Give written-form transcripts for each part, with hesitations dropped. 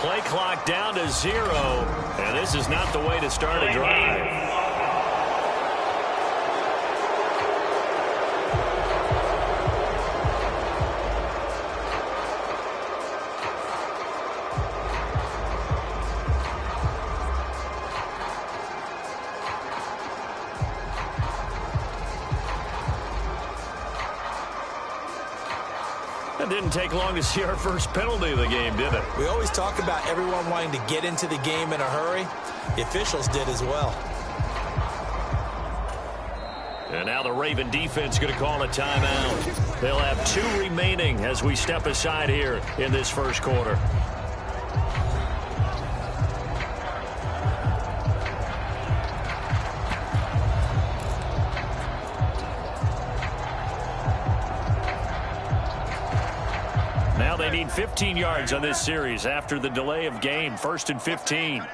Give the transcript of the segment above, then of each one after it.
Play clock down to 0, and this is not the way to start a drive. It didn't take long to see our first penalty of the game, did it? We always talk about everyone wanting to get into the game in a hurry. The officials did as well. And now the Raven defense going to call a timeout. They'll have 2 remaining as we step aside here in this first quarter. Now they need 15 yards on this series after the delay of game. 1st and 15.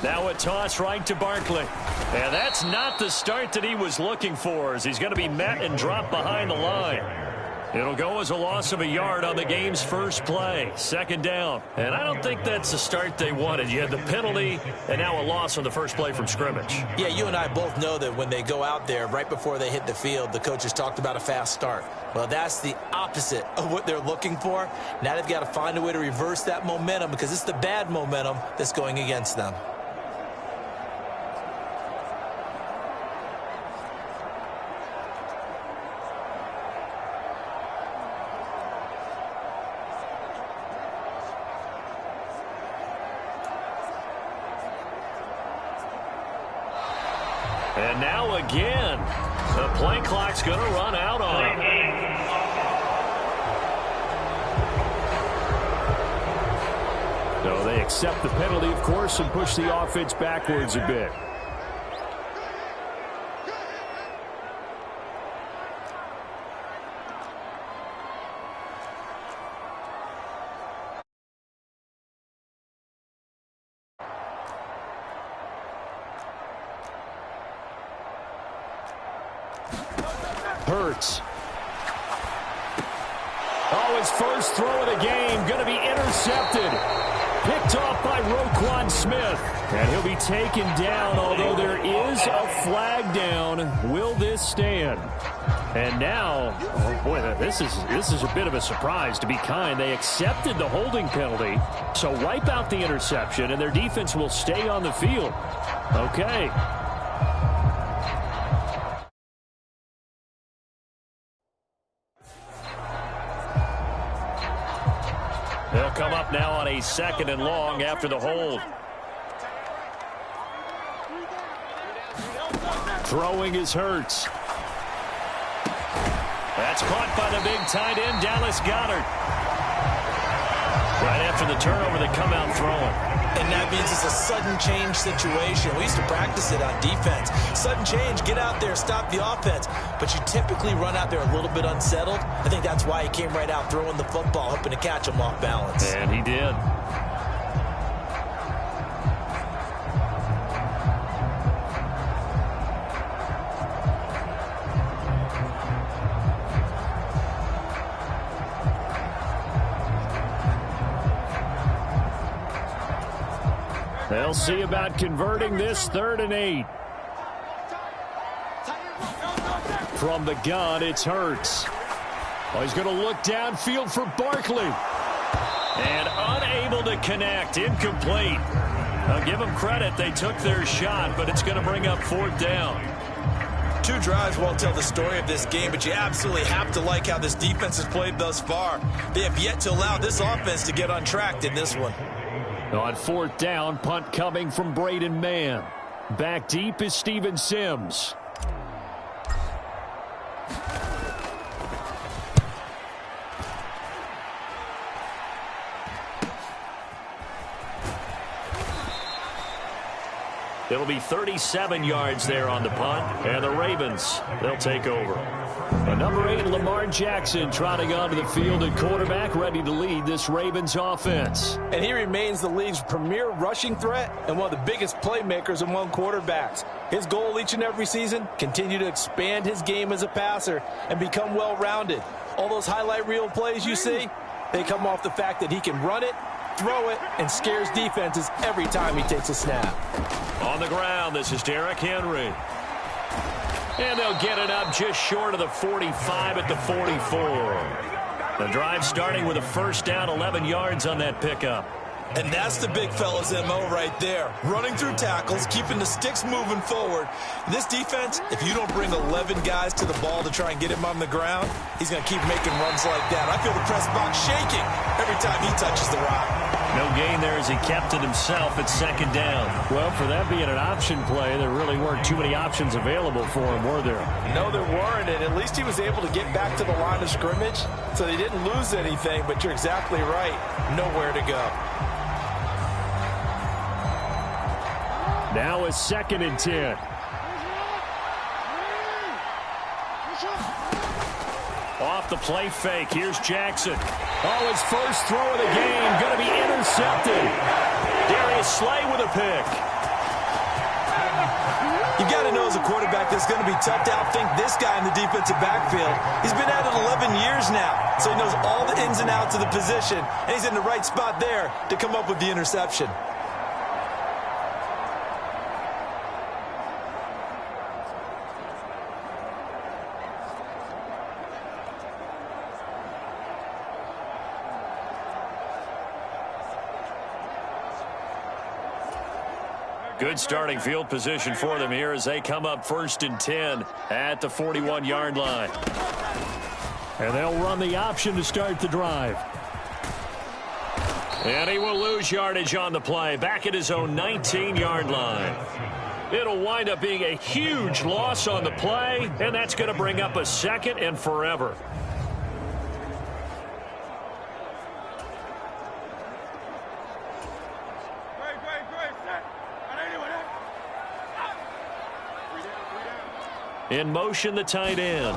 Now a toss right to Barkley. And that's not the start that he was looking for, as he's going to be met and dropped behind the line. It'll go as a loss of a yard on the game's first play. 2nd down. And I don't think that's the start they wanted. You had the penalty and now a loss on the first play from scrimmage. Yeah, you and I both know that when they go out there, right before they hit the field, the coaches talked about a fast start. Well, that's the opposite of what they're looking for. Now they've got to find a way to reverse that momentum, because it's the bad momentum that's going against them. And now again, the play clock's going to run out on him. So they accept the penalty, of course, and push the offense backwards a bit. Hurts. Oh, his first throw of the game going to be intercepted. Picked off by Roquan Smith. And he'll be taken down, although there is a flag down. Will this stand? And now, oh boy, this is a bit of a surprise, to be kind. They accepted the holding penalty, so wipe out the interception, and their defense will stay on the field. Okay. They'll come up now on a 2nd and long after the hold. Throwing is Hurts. That's caught by the big tight end, Dallas Goedert. Right after the turnover, they come out throwing. And that means it's a sudden change situation. We used to practice it on defense. Sudden change, get out there, stop the offense. But you typically run out there a little bit unsettled. I think that's why he came right out throwing the football, hoping to catch him off balance. And he did. They'll see about converting this 3rd and 8. From the gun, it's Hurts. Oh, he's going to look downfield for Barkley. And unable to connect. Incomplete. I'll give them credit. They took their shot, but it's going to bring up 4th down. 2 drives won't tell the story of this game, but you absolutely have to like how this defense has played thus far. They have yet to allow this offense to get untracked in this one. On 4th down, punt coming from Braden Mann. Back deep is Steven Sims. It'll be 37 yards there on the punt, and the Ravens, they'll take over. Number 8, Lamar Jackson, trotting onto the field at quarterback, ready to lead this Ravens offense. And he remains the league's premier rushing threat and one of the biggest playmakers among quarterbacks. His goal each and every season, continue to expand his game as a passer and become well-rounded. All those highlight reel plays you see, they come off the fact that he can run it, throw it, and scares defenses every time he takes a snap. On the ground, this is Derrick Henry. And they'll get it up just short of the 45 at the 44. The drive starting with a first down, 11 yards on that pickup. And that's the big fella's MO right there. Running through tackles, keeping the sticks moving forward. This defense, if you don't bring 11 guys to the ball to try and get him on the ground, he's going to keep making runs like that. I feel the press box shaking every time he touches the rock. No gain there as he kept it himself at second down. Well, for that being an option play, there really weren't too many options available for him, were there? No, there weren't, and at least he was able to get back to the line of scrimmage, so they didn't lose anything, but you're exactly right. Nowhere to go. Now a 2nd and 10. Off the play fake. Here's Jackson. Oh, his first throw of the game. Going to be intercepted. Darius Slay with a pick. You got to know as a quarterback that's going to be tough to outthink this guy in the defensive backfield. He's been at it 11 years now, so he knows all the ins and outs of the position, and he's in the right spot there to come up with the interception. Good starting field position for them here as they come up 1st and 10 at the 41-yard line. And they'll run the option to start the drive. And he will lose yardage on the play, back at his own 19-yard line. It'll wind up being a huge loss on the play, and that's going to bring up a 2nd and forever. In motion, the tight end.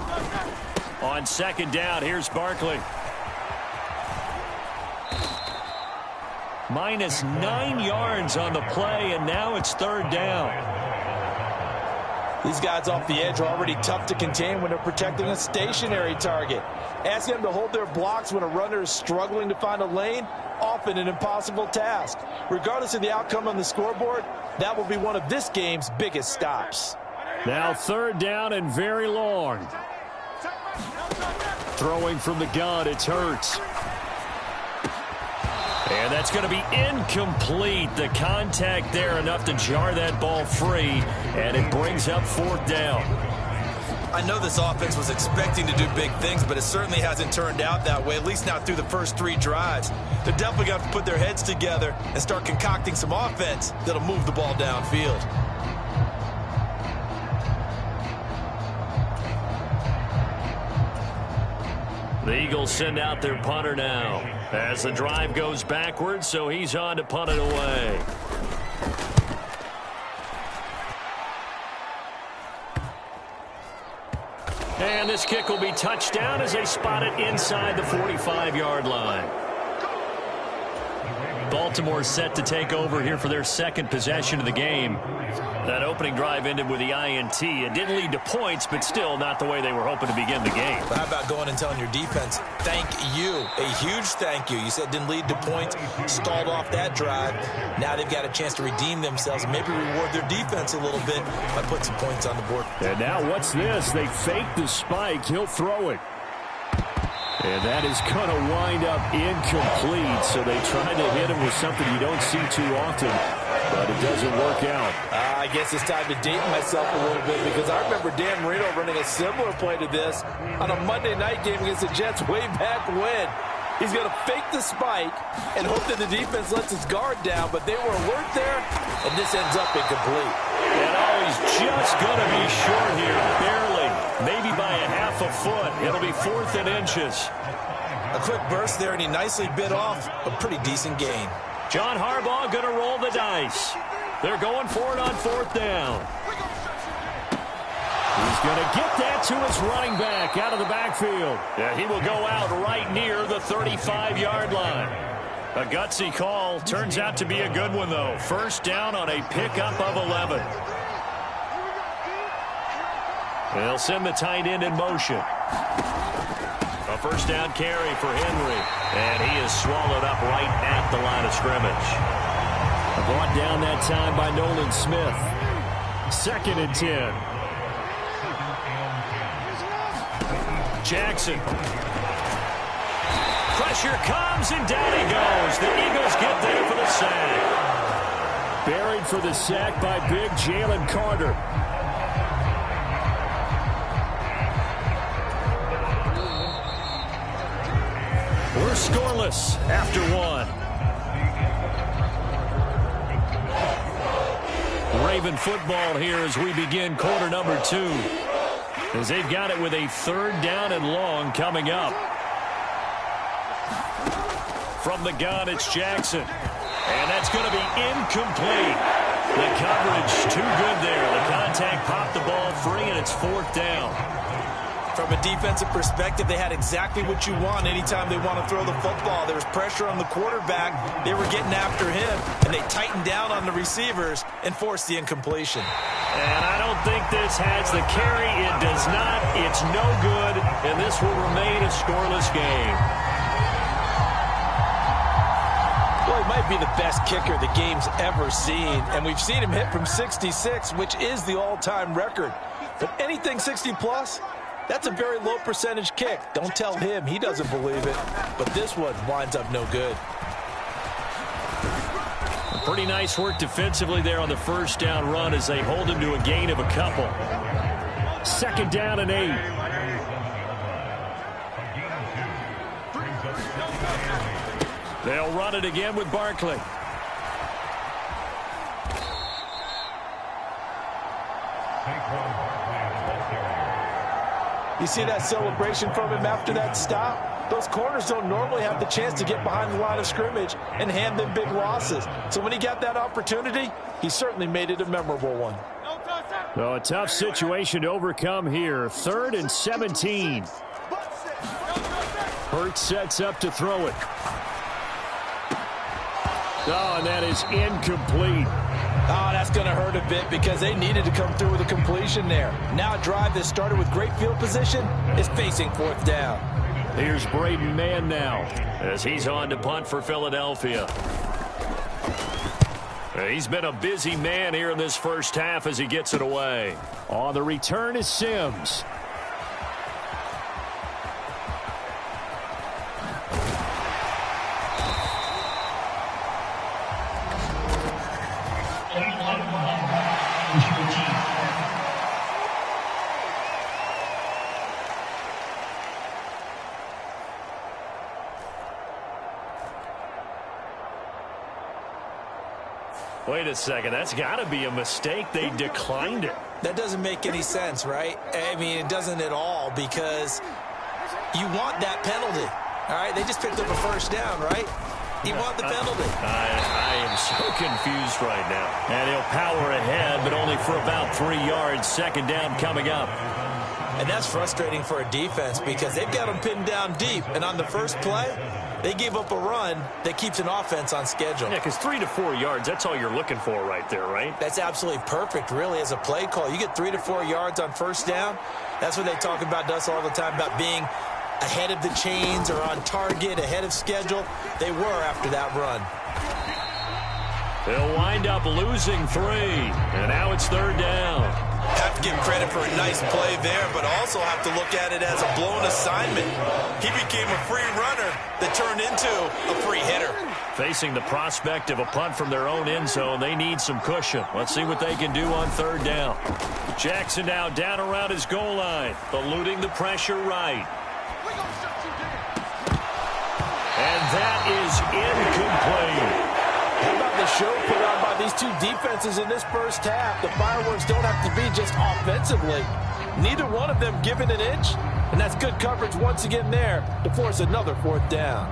On 2nd down, here's Barkley. -9 yards on the play, and now it's 3rd down. These guys off the edge are already tough to contain when they're protecting a stationary target. Asking them to hold their blocks when a runner is struggling to find a lane, often an impossible task. Regardless of the outcome on the scoreboard, that will be one of this game's biggest stops. Now 3rd down and very long. Throwing from the gun, it's Hurts. And that's going to be incomplete. The contact there enough to jar that ball free, and it brings up 4th down. I know this offense was expecting to do big things, but it certainly hasn't turned out that way, at least not through the first 3 drives. They're definitely going to have to put their heads together and start concocting some offense that'll move the ball downfield. The Eagles send out their punter now as the drive goes backwards, so he's on to punt it away. And this kick will be touchdown as they spot it inside the 45-yard line. Baltimore set to take over here for their 2nd possession of the game. That opening drive ended with the INT. It didn't lead to points, but still not the way they were hoping to begin the game. How about going and telling your defense, thank you, a huge thank you. You said it didn't lead to points, stalled off that drive. Now they've got a chance to redeem themselves and maybe reward their defense a little bit by putting some points on the board. And now what's this? They fake the spike. He'll throw it. And that is going to wind up incomplete. So they try to hit him with something you don't see too often, but it doesn't work out. I guess it's time to date myself a little bit because I remember Dan Marino running a similar play to this on a Monday night game against the Jets way back when. He's going to fake the spike and hope that the defense lets his guard down, but they were alert there, and this ends up incomplete. And he's just going to be short here, barely, maybe by a half a foot. It'll be 4th and inches. A quick burst there, and he nicely bit off a pretty decent gain. John Harbaugh going to roll the dice. They're going for it on 4th down. He's going to get that to his running back out of the backfield. Yeah, he will go out right near the 35-yard line. A gutsy call. Turns out to be a good one, though. 1st down on a pickup of 11. They'll send the tight end in motion. A 1st down carry for Henry. And he is swallowed up right at the line of scrimmage. Brought down that time by Nolan Smith. 2nd and 10. Jackson. Pressure comes, and down he goes. The Eagles get there for the sack. Buried for the sack by big Jalen Carter. We're scoreless after 1. Raven football here as we begin quarter number 2. As they've got it with a 3rd down and long coming up. From the gun, it's Jackson. And that's going to be incomplete. The coverage too good there. The contact popped the ball free, and it's 4th down. From a defensive perspective, they had exactly what you want anytime they want to throw the football. There was pressure on the quarterback. They were getting after him, and they tightened down on the receivers and forced the incompletion. And I don't think this has the carry. It does not. It's no good, and this will remain a scoreless game. Well, he might be the best kicker the game's ever seen, and we've seen him hit from 66, which is the all-time record. But anything 60-plus, that's a very low percentage kick. Don't tell him he doesn't believe it. But this one winds up no good. Pretty nice work defensively there on the 1st down run as they hold him to a gain of a couple. 2nd down and 8. They'll run it again with Barkley. You see that celebration from him after that stop? Those corners don't normally have the chance to get behind the line of scrimmage and hand them big losses. So when he got that opportunity, he certainly made it a memorable one. Well, a tough situation to overcome here. 3rd and 17. Hurts sets up to throw it. Oh, and that is incomplete. Oh, that's going to hurt a bit because they needed to come through with a completion there. Now a drive that started with great field position is facing 4th down. Here's Braden Mann now as he's on to punt for Philadelphia. He's been a busy man here in this 1st half as he gets it away. On the return is Sims. Wait a second. That's got to be a mistake. They declined it. That doesn't make any sense, right? I mean, it doesn't at all because you want that penalty. All right, they just picked up a 1st down, right? You want the penalty. I am so confused right now. And he'll power ahead, but only for about 3 yards. 2nd down coming up. And that's frustrating for a defense because they've got them pinned down deep. And on the first play, they gave up a run that keeps an offense on schedule. Yeah, because 3 to 4 yards, that's all you're looking for right there, right? That's absolutely perfect, really, as a play call. You get 3 to 4 yards on 1st down. That's what they talk about us all the time, about being ahead of the chains or on target, ahead of schedule. They were after that run. They'll wind up losing 3, and now it's 3rd down. Have to give credit for a nice play there, but also have to look at it as a blown assignment. He became a free runner that turned into a free hitter. Facing the prospect of a punt from their own end zone, they need some cushion. Let's see what they can do on 3rd down. Jackson now down around his goal line, eluding the pressure right. And that is incomplete. How about the show put on by these two defenses in this 1st half? The fireworks don't have to be just offensively. Neither one of them given an inch, and that's good coverage once again there to force another 4th down.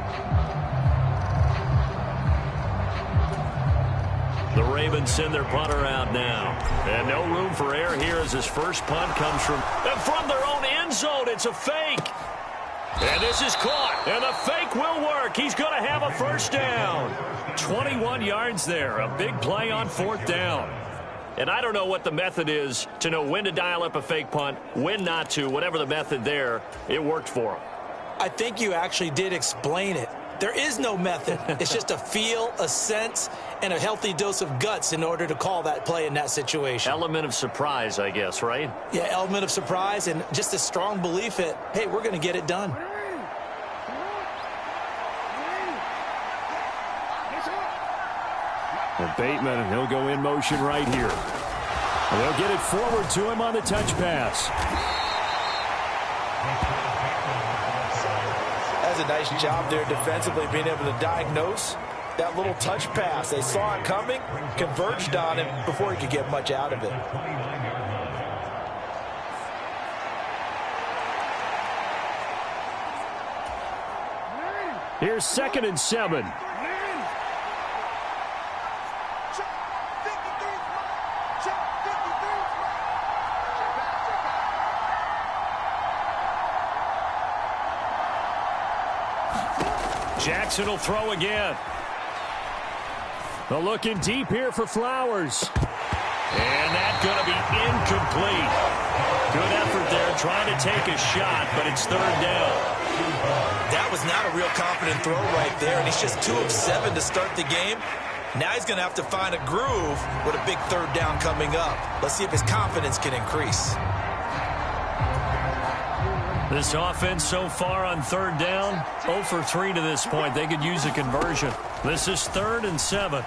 The Ravens send their punter out now. And no room for error here as his first punt comes from their own end zone. It's a fake. And this is caught. And the fake will work. He's going to have a first down. 21 yards there. A big play on fourth down. And I don't know what the method is to know when to dial up a fake punt, when not to. Whatever the method there, it worked for him. I think you actually did explain it. There is no method. It's just a feel, a sense, and a healthy dose of guts in order to call that play in that situation. Element of surprise, I guess, right? Yeah, element of surprise and just a strong belief that, hey, we're going to get it done. And Bateman, he'll go in motion right here. And they'll get it forward to him on the touch pass. That's a nice job there defensively, being able to diagnose that little touch pass. They saw it coming, converged on him before he could get much out of it. Here's 2nd and 7. Jackson will throw again. They're looking deep here for Flowers. And that's going to be incomplete. Good effort there trying to take a shot, but it's third down. That was not a real confident throw right there, and he's just 2 of 7 to start the game. Now he's going to have to find a groove with a big third down coming up. Let's see if his confidence can increase. This offense so far on third down, 0 for 3 to this point. They could use a conversion. This is 3rd and 7.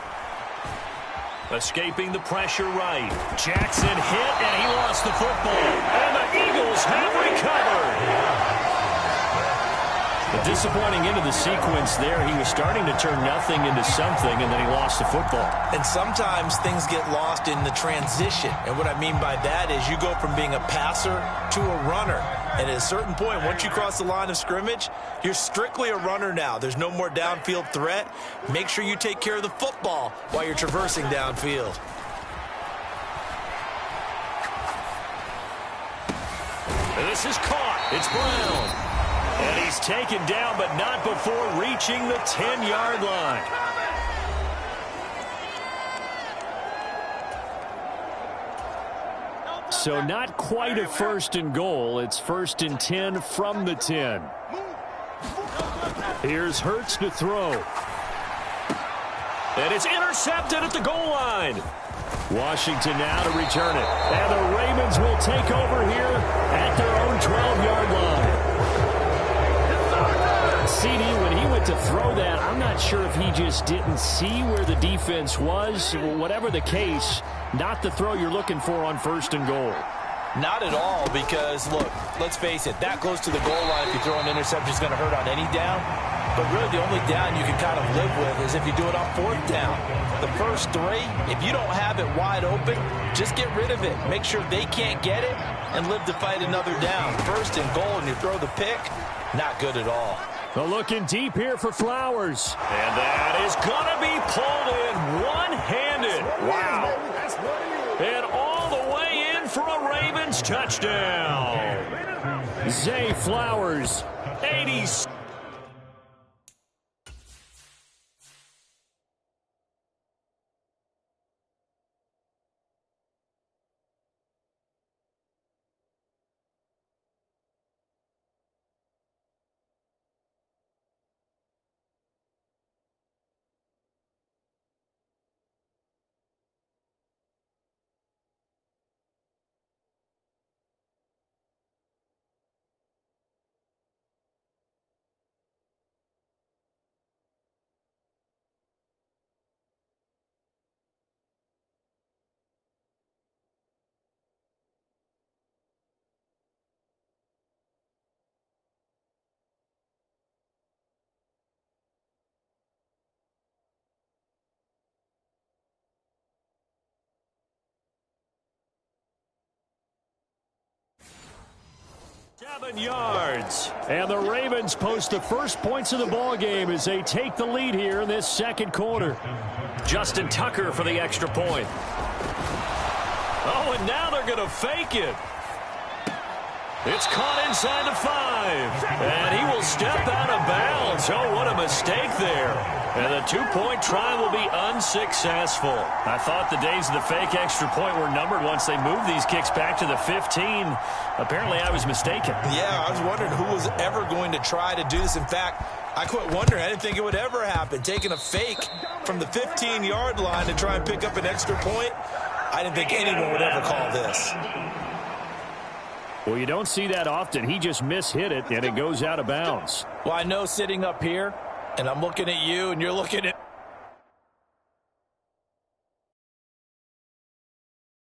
Escaping the pressure right. Jackson hit, and he lost the football. And the Eagles have recovered. A disappointing end of the sequence there. He was starting to turn nothing into something, and then he lost the football. And sometimes things get lost in the transition. And what I mean by that is you go from being a passer to a runner. And at a certain point, once you cross the line of scrimmage, you're strictly a runner now. There's no more downfield threat. Make sure you take care of the football while you're traversing downfield. And this is caught. It's Brown. And he's taken down, but not before reaching the 10-yard line. So not quite a 1st and goal. It's 1st and 10 from the 10. Here's Hurts to throw. And it's intercepted at the goal line. Washington now to return it. And the Ravens will take over here at their own 12-yard line. CD, when he went to throw that, I'm not sure if he just didn't see where the defense was. Whatever the case, not the throw you're looking for on 1st and goal. Not at all, because, look, let's face it, that close to the goal line, if you throw an interception, is going to hurt on any down. But really, the only down you can kind of live with is if you do it on 4th down. The first 3, if you don't have it wide open, just get rid of it. Make sure they can't get it and live to fight another down. 1st and goal, and you throw the pick, not good at all. They're looking deep here for Flowers. And that is going to be pulled in one-handed. Wow. And all the way in for a Ravens touchdown. Zay Flowers, 80. 7 yards. And the Ravens post the first points of the ball game as they take the lead here in this second quarter. Justin Tucker for the extra point. Oh, and now they're going to fake it. It's caught inside the 5. And he will step out of bounds. Oh, what a mistake there. And the two-point try will be unsuccessful. I thought the days of the fake extra point were numbered once they moved these kicks back to the 15. Apparently, I was mistaken. Yeah, I was wondering who was ever going to try to do this. In fact, I quit wondering. I didn't think it would ever happen. Taking a fake from the 15-yard line to try and pick up an extra point, I didn't think anyone would ever call this. Well, you don't see that often. He just mishit it, and it goes out of bounds. Well, I know sitting up here, and I'm looking at you, and you're looking at